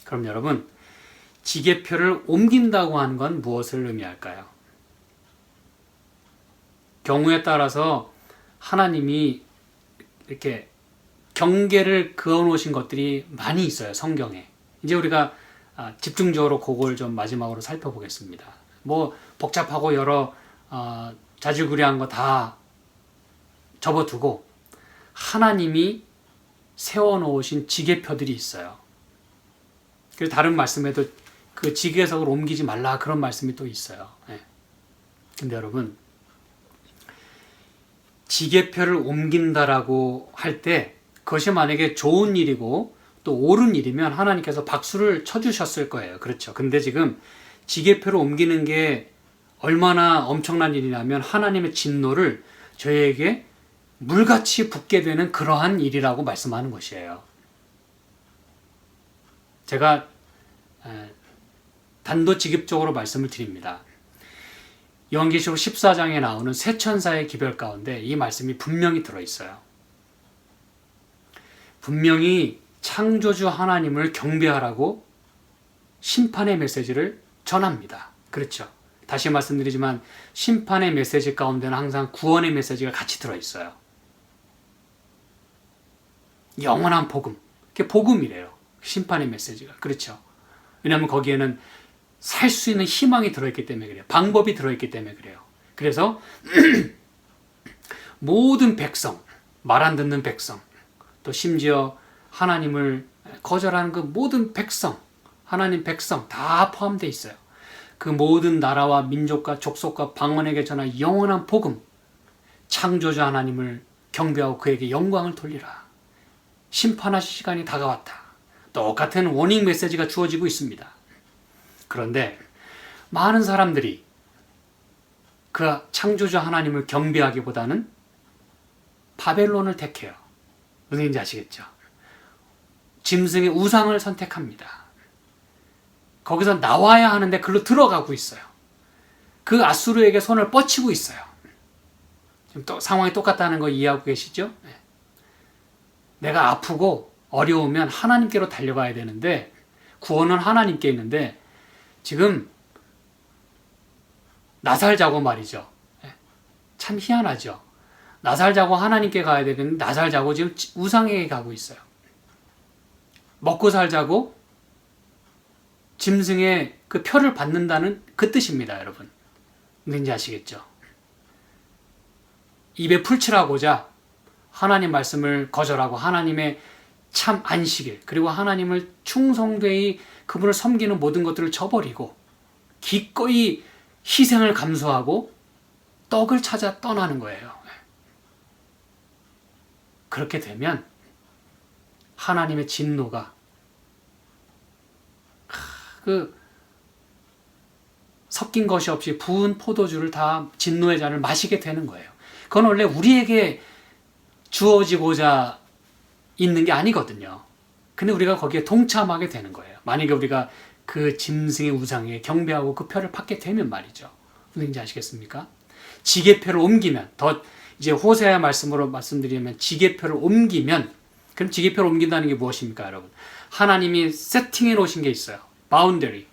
그럼 여러분, 지게표를 옮긴다고 하는 건 무엇을 의미할까요? 경우에 따라서 하나님이 이렇게 경계를 그어 놓으신 것들이 많이 있어요, 성경에. 이제 우리가 집중적으로 그걸 좀 마지막으로 살펴보겠습니다. 뭐 복잡하고 여러 자질구레한 거 다 접어두고 하나님이 세워놓으신 지게표들이 있어요. 그래서 다른 말씀에도 그 지게석을 옮기지 말라 그런 말씀이 또 있어요. 근데 여러분, 지게표를 옮긴다라고 할 때 그것이 만약에 좋은 일이고 또 옳은 일이면 하나님께서 박수를 쳐주셨을 거예요. 그렇죠. 근데 지금 지게표를 옮기는 게 얼마나 엄청난 일이냐면 하나님의 진노를 저희에게 물같이 붓게 되는 그러한 일이라고 말씀하는 것이에요. 제가 단도직입적으로 말씀을 드립니다. 요한계시록 14장에 나오는 세 천사의 기별 가운데 이 말씀이 분명히 들어있어요. 분명히 창조주 하나님을 경배하라고 심판의 메시지를 전합니다. 그렇죠. 다시 말씀드리지만 심판의 메시지 가운데는 항상 구원의 메시지가 같이 들어있어요. 영원한 복음. 그게 복음이래요. 심판의 메시지가. 그렇죠. 왜냐하면 거기에는 살 수 있는 희망이 들어있기 때문에 그래요. 방법이 들어있기 때문에 그래요. 그래서 모든 백성, 말 안 듣는 백성, 또 심지어 하나님을 거절하는 그 모든 백성, 하나님 백성 다 포함되어 있어요. 그 모든 나라와 민족과 족속과 방언에게 전한 영원한 복음, 창조주 하나님을 경배하고 그에게 영광을 돌리라. 심판하실 시간이 다가왔다. 똑같은 워닝 메시지가 주어지고 있습니다. 그런데 많은 사람들이 그 창조주 하나님을 경배하기보다는 바벨론을 택해요. 무슨 얘기인지 아시겠죠? 짐승의 우상을 선택합니다. 거기서 나와야 하는데 글로 들어가고 있어요. 그 아수르에게 손을 뻗치고 있어요. 지금 또 상황이 똑같다는 거 이해하고 계시죠? 내가 아프고 어려우면 하나님께로 달려가야 되는데 구원은 하나님께 있는데 지금 나살자고 말이죠. 참 희한하죠. 나살자고 하나님께 가야 되는데 나살자고 지금 우상에게 가고 있어요. 먹고 살자고 짐승의 그 표를 받는다는 그 뜻입니다, 여러분. 뭔지 아시겠죠? 입에 풀칠하고자 하나님 말씀을 거절하고 하나님의 참 안식일 그리고 하나님을 충성되이 그분을 섬기는 모든 것들을 저버리고 기꺼이 희생을 감수하고 떡을 찾아 떠나는 거예요. 그렇게 되면 하나님의 진노가 그 섞인 것이 없이 부은 포도주를 다 진노의 잔을 마시게 되는 거예요. 그건 원래 우리에게 주어지고자 있는 게 아니거든요. 근데 우리가 거기에 동참하게 되는 거예요. 만약에 우리가 그 짐승의 우상에 경배하고 그 표를 받게 되면 말이죠. 무슨지 아시겠습니까? 지게표를 옮기면, 더 이제 호세아 말씀으로 말씀드리면 지게표를 옮기면, 그럼 지게표를 옮긴다는 게 무엇입니까, 여러분? 하나님이 세팅해 놓으신 게 있어요. 바운더리.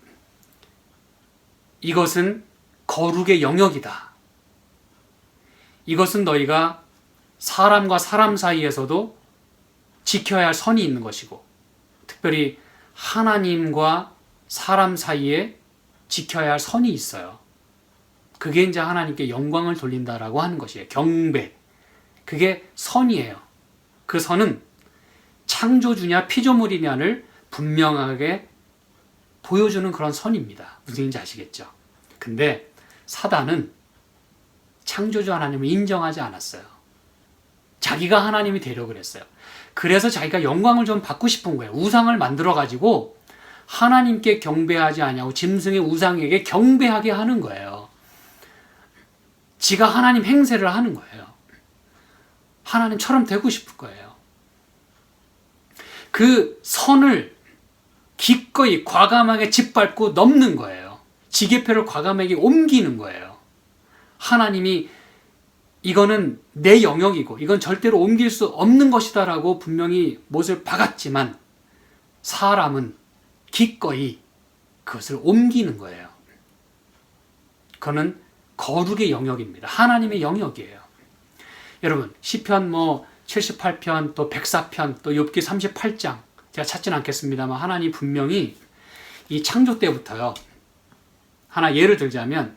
이것은 거룩의 영역이다. 이것은 너희가 사람과 사람 사이에서도 지켜야 할 선이 있는 것이고, 특별히 하나님과 사람 사이에 지켜야 할 선이 있어요. 그게 이제 하나님께 영광을 돌린다라고 하는 것이에요. 경배. 그게 선이에요. 그 선은 창조주냐 피조물이냐를 분명하게 보여주는 그런 선입니다. 무슨 얘기인지 아시겠죠? 근데 사단은 창조주 하나님을 인정하지 않았어요. 자기가 하나님이 되려고 그랬어요. 그래서 자기가 영광을 좀 받고 싶은 거예요. 우상을 만들어가지고 하나님께 경배하지 아니하고 짐승의 우상에게 경배하게 하는 거예요. 지가 하나님 행세를 하는 거예요. 하나님처럼 되고 싶을 거예요. 그 선을 기꺼이 과감하게 짓밟고 넘는 거예요. 지게표를 과감하게 옮기는 거예요. 하나님이 이거는 내 영역이고 이건 절대로 옮길 수 없는 것이다라고 분명히 못을 박았지만 사람은 기꺼이 그것을 옮기는 거예요. 그거는 거룩의 영역입니다. 하나님의 영역이에요. 여러분 시편 78편 또 104편 또 욥기 38장 제가 찾지는 않겠습니다만 하나님 분명히 이 창조 때부터요. 하나 예를 들자면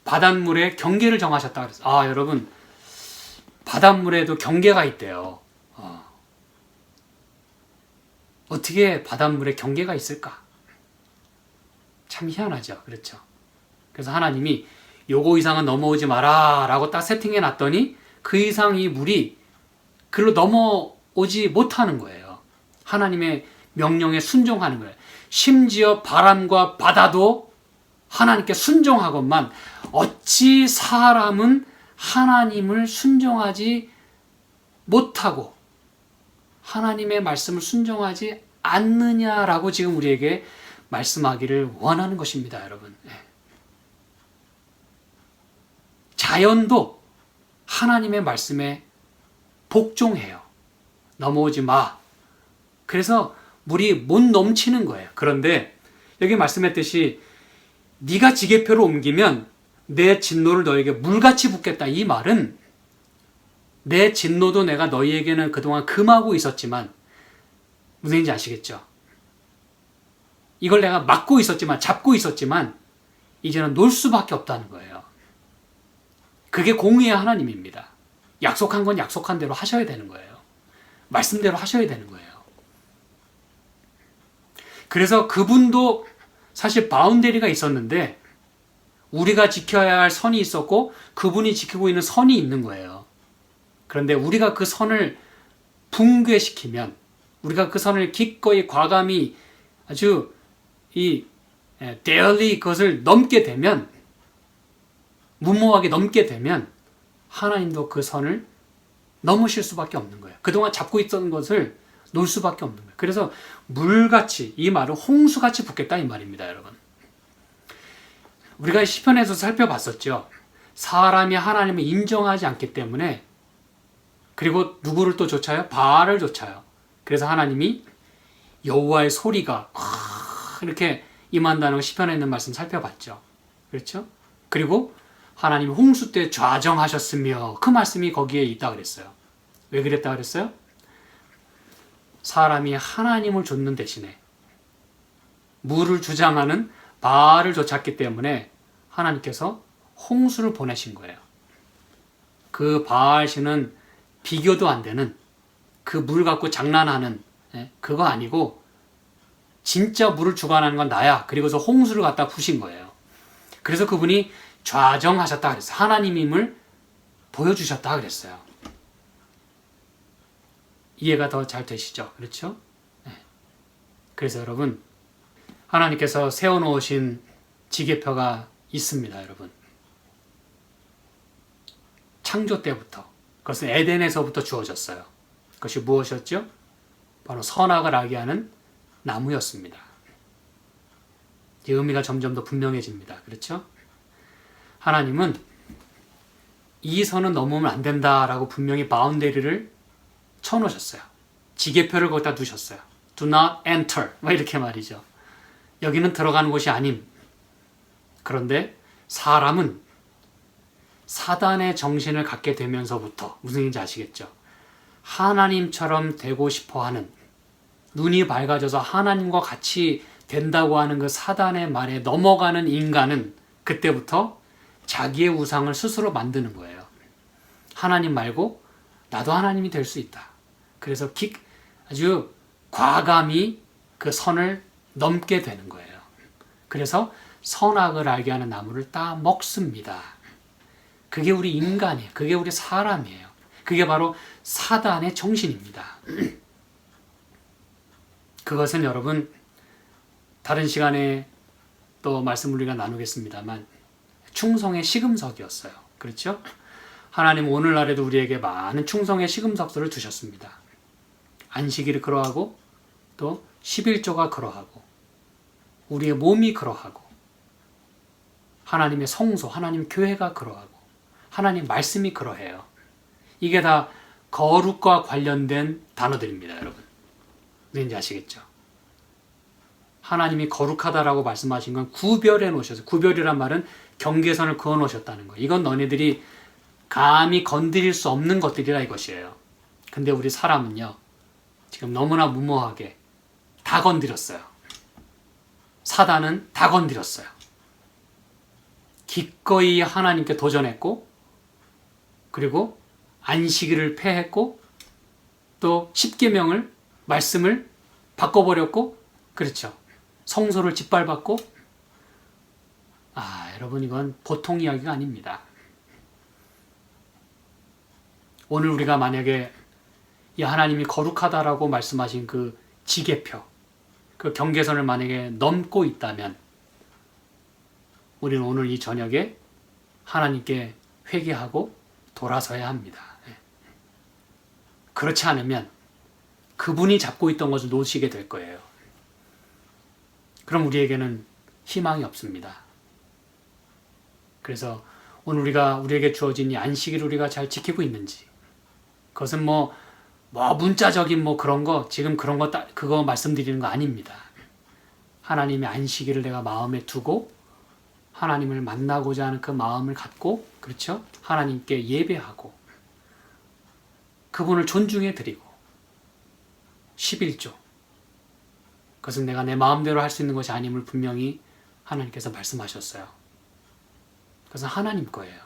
바닷물에 경계를 정하셨다 그랬어요. 여러분 바닷물에도 경계가 있대요. 어떻게 바닷물에 경계가 있을까? 참 희한하죠. 그렇죠? 그래서 하나님이 요거 이상은 넘어오지 마라 라고 딱 세팅해 놨더니 그 이상 이 물이 글로 넘어오지 못하는 거예요. 하나님의 명령에 순종하는 거예요. 심지어 바람과 바다도 하나님께 순종하건만 어찌 사람은 하나님을 순종하지 못하고 하나님의 말씀을 순종하지 않느냐라고 지금 우리에게 말씀하기를 원하는 것입니다, 여러분. 자연도 하나님의 말씀에 복종해요. 넘어오지 마. 그래서 물이 못 넘치는 거예요. 그런데 여기 말씀했듯이 네가 지게표를 옮기면 내 진노를 너에게 물같이 붓겠다. 이 말은 내 진노도 내가 너희에게는 그동안 금하고 있었지만 무슨 얘기인지 아시겠죠? 이걸 내가 막고 있었지만 잡고 있었지만 이제는 놓을 수밖에 없다는 거예요. 그게 공의의 하나님입니다. 약속한 건 약속한 대로 하셔야 되는 거예요. 말씀대로 하셔야 되는 거예요. 그래서 그분도 사실 바운더리가 있었는데 우리가 지켜야 할 선이 있었고 그분이 지키고 있는 선이 있는 거예요. 그런데 우리가 그 선을 붕괴시키면 우리가 그 선을 기꺼이 과감히 아주 daily 그것을 넘게 되면 무모하게 넘게 되면 하나님도 그 선을 넘으실 수밖에 없는 거예요. 그동안 잡고 있던 것을 놓을 수밖에 없는 거예요. 그래서 물같이 이 말은 홍수같이 붓겠다 이 말입니다, 여러분. 우리가 시편에서 살펴봤었죠. 사람이 하나님을 인정하지 않기 때문에 그리고 누구를 또 쫓아요? 바알을 쫓아요. 그래서 하나님이 여호와의 소리가 이렇게 임한다는 거 시편에 있는 말씀 살펴봤죠. 그렇죠? 그리고 하나님이 홍수 때 좌정하셨으며 그 말씀이 거기에 있다 그랬어요. 왜 그랬다 그랬어요? 사람이 하나님을 좇는 대신에 물을 주장하는 바알을 쫓았기 때문에 하나님께서 홍수를 보내신 거예요. 그 바알 신은 비교도 안 되는 그 물 갖고 장난하는 그거 아니고 진짜 물을 주관하는 건 나야. 그리고서 홍수를 갖다 부신 거예요. 그래서 그분이 좌정하셨다 그랬어요. 하나님임을 보여주셨다 그랬어요. 이해가 더 잘 되시죠? 그렇죠? 그래서 여러분 하나님께서 세워놓으신 지게표가 있습니다, 여러분. 창조 때부터 그것은 에덴에서부터 주어졌어요. 그것이 무엇이었죠? 바로 선악을 알게 하는 나무였습니다. 이 의미가 점점 더 분명해집니다. 그렇죠? 하나님은 이 선은 넘으면 안 된다라고 분명히 바운더리를 쳐놓으셨어요. 지게표를 거기다 두셨어요. Do not enter. 이렇게 말이죠. 여기는 들어가는 곳이 아님. 그런데 사람은 사단의 정신을 갖게 되면서부터 무슨 얘기인지 아시겠죠? 하나님처럼 되고 싶어하는 눈이 밝아져서 하나님과 같이 된다고 하는 그 사단의 말에 넘어가는 인간은 그때부터 자기의 우상을 스스로 만드는 거예요. 하나님 말고 나도 하나님이 될 수 있다. 그래서 아주 과감히 그 선을 넘게 되는 거예요. 그래서 선악을 알게 하는 나무를 따 먹습니다. 그게 우리 인간이에요. 그게 우리 사람이에요. 그게 바로 사단의 정신입니다. 그것은 여러분 다른 시간에 또 말씀을 우리가 나누겠습니다만 충성의 시금석이었어요. 그렇죠? 하나님 오늘날에도 우리에게 많은 충성의 시금석들을 두셨습니다. 안식일이 그러하고 또 11조가 그러하고 우리의 몸이 그러하고 하나님의 성소, 하나님 교회가 그러하고 하나님 말씀이 그러해요. 이게 다 거룩과 관련된 단어들입니다, 여러분. 왠지 아시겠죠? 하나님이 거룩하다라고 말씀하신 건 구별해 놓으셔서, 구별이란 말은 경계선을 그어 놓으셨다는 거예요. 이건 너네들이 감히 건드릴 수 없는 것들이라 이것이에요. 근데 우리 사람은요, 지금 너무나 무모하게 다 건드렸어요. 사단은 다 건드렸어요. 기꺼이 하나님께 도전했고, 그리고 안식일을 폐했고, 또 십계명을, 말씀을 바꿔버렸고, 그렇죠. 성소를 짓밟았고, 여러분 이건 보통 이야기가 아닙니다. 오늘 우리가 만약에 이 하나님이 거룩하다라고 말씀하신 그 지계표, 그 경계선을 만약에 넘고 있다면 우리는 오늘 이 저녁에 하나님께 회개하고 돌아서야 합니다. 그렇지 않으면 그분이 잡고 있던 것을 놓으시게 될 거예요. 그럼 우리에게는 희망이 없습니다. 그래서 오늘 우리에게 주어진 이 안식일을 우리가 잘 지키고 있는지, 그것은 뭐 문자적인 그런 거, 지금 그런 거 그거 말씀드리는 거 아닙니다. 하나님의 안식일을 내가 마음에 두고 하나님을 만나고자 하는 그 마음을 갖고, 그렇죠? 하나님께 예배하고 그분을 존중해 드리고 11조, 그것은 내가 내 마음대로 할 수 있는 것이 아님을 분명히 하나님께서 말씀하셨어요. 그것은 하나님 거예요.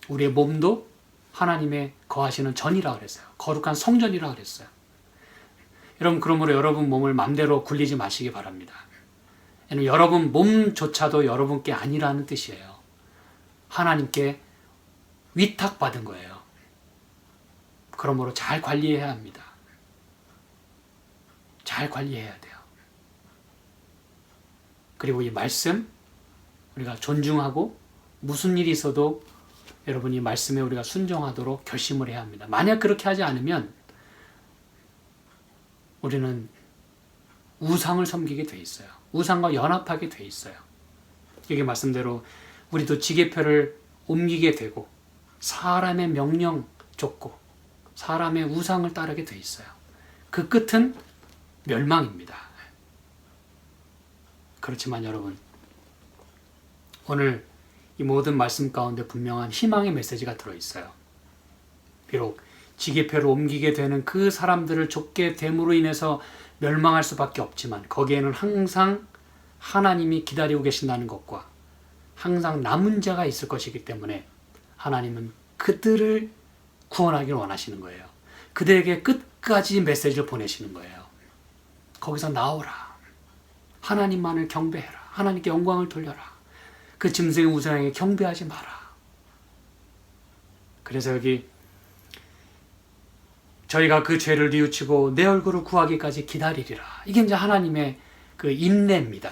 우리의 몸도 하나님의 거하시는 전이라 그랬어요. 거룩한 성전이라 그랬어요. 여러분, 그러므로 여러분 몸을 마음대로 굴리지 마시기 바랍니다. 여러분 몸조차도 여러분께 아니라는 뜻이에요. 하나님께 위탁받은 거예요. 그러므로 잘 관리해야 합니다. 잘 관리해야 돼요. 그리고 이 말씀 우리가 존중하고 무슨 일이 있어도 여러분 이 말씀에 우리가 순종하도록 결심을 해야 합니다. 만약 그렇게 하지 않으면 우리는 우상을 섬기게 돼 있어요. 우상과 연합하게 돼 있어요. 여기 말씀대로 우리도 지계표를 옮기게 되고 사람의 명령 쫓고 사람의 우상을 따르게 돼 있어요. 그 끝은 멸망입니다. 그렇지만 여러분, 오늘 이 모든 말씀 가운데 분명한 희망의 메시지가 들어있어요. 비록 지계표를 옮기게 되는 그 사람들을 쫓게 됨으로 인해서 멸망할 수밖에 없지만 거기에는 항상 하나님이 기다리고 계신다는 것과 항상 남은 자가 있을 것이기 때문에 하나님은 그들을 구원하기를 원하시는 거예요. 그들에게 끝까지 메시지를 보내시는 거예요. 거기서 나오라. 하나님만을 경배해라. 하나님께 영광을 돌려라. 그 짐승의 우상에게 경배하지 마라. 그래서 여기 저희가 그 죄를 뉘우치고 내 얼굴을 구하기까지 기다리리라. 이게 이제 하나님의 그 인내입니다.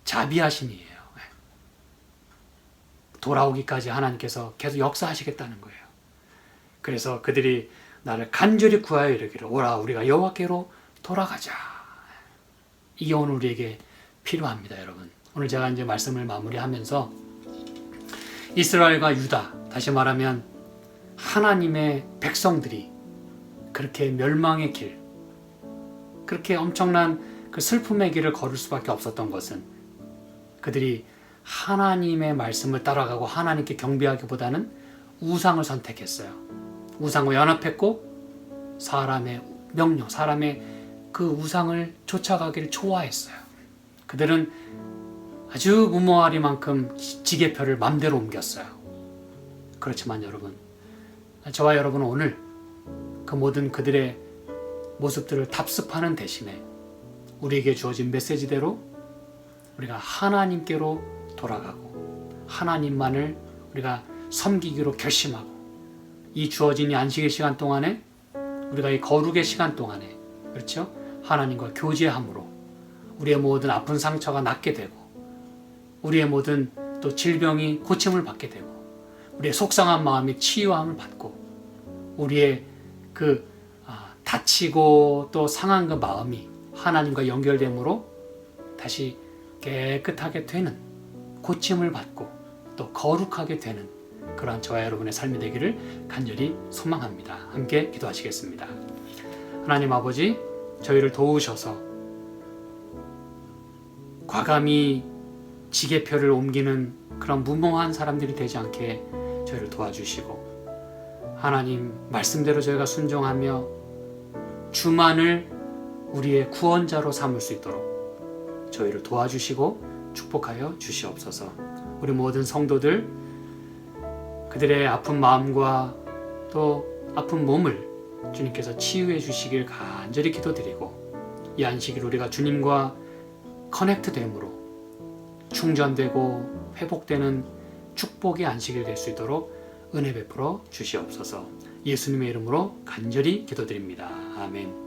자비하심이에요. 돌아오기까지 하나님께서 계속 역사하시겠다는 거예요. 그래서 그들이 나를 간절히 구하여 이르기를 오라 우리가 여호와께로 돌아가자. 이게 오늘 우리에게 필요합니다, 여러분. 오늘 제가 이제 말씀을 마무리하면서 이스라엘과 유다, 다시 말하면 하나님의 백성들이 그렇게 멸망의 길, 그렇게 엄청난 그 슬픔의 길을 걸을 수밖에 없었던 것은 그들이 하나님의 말씀을 따라가고 하나님께 경배하기보다는 우상을 선택했어요. 우상과 연합했고 사람의 명령, 사람의 그 우상을 쫓아가기를 좋아했어요. 그들은 아주 무모하리만큼 지계표를 맘대로 옮겼어요. 그렇지만 여러분, 저와 여러분은 오늘 그 모든 그들의 모습들을 답습하는 대신에 우리에게 주어진 메시지대로 우리가 하나님께로 돌아가고 하나님만을 우리가 섬기기로 결심하고 이 주어진 이 안식의 시간 동안에 우리가 이 거룩의 시간 동안에 그렇죠? 하나님과 교제함으로 우리의 모든 아픈 상처가 낫게 되고 우리의 모든 또 질병이 고침을 받게 되고 우리의 속상한 마음이 치유함을 받고 우리의 그 다치고 또 상한 그 마음이 하나님과 연결됨으로 다시 깨끗하게 되는 고침을 받고 또 거룩하게 되는 그러한 저와 여러분의 삶이 되기를 간절히 소망합니다. 함께 기도하시겠습니다. 하나님 아버지, 저희를 도우셔서 과감히 지게표를 옮기는 그런 무모한 사람들이 되지 않게 저희를 도와주시고 하나님 말씀대로 저희가 순종하며 주만을 우리의 구원자로 삼을 수 있도록 저희를 도와주시고 축복하여 주시옵소서. 우리 모든 성도들 그들의 아픈 마음과 또 아픈 몸을 주님께서 치유해 주시길 간절히 기도드리고 이 안식일 우리가 주님과 커넥트됨으로 충전되고 회복되는 축복의 안식일 될 수 있도록 은혜 베풀어 주시옵소서. 예수님의 이름으로 간절히 기도드립니다. 아멘.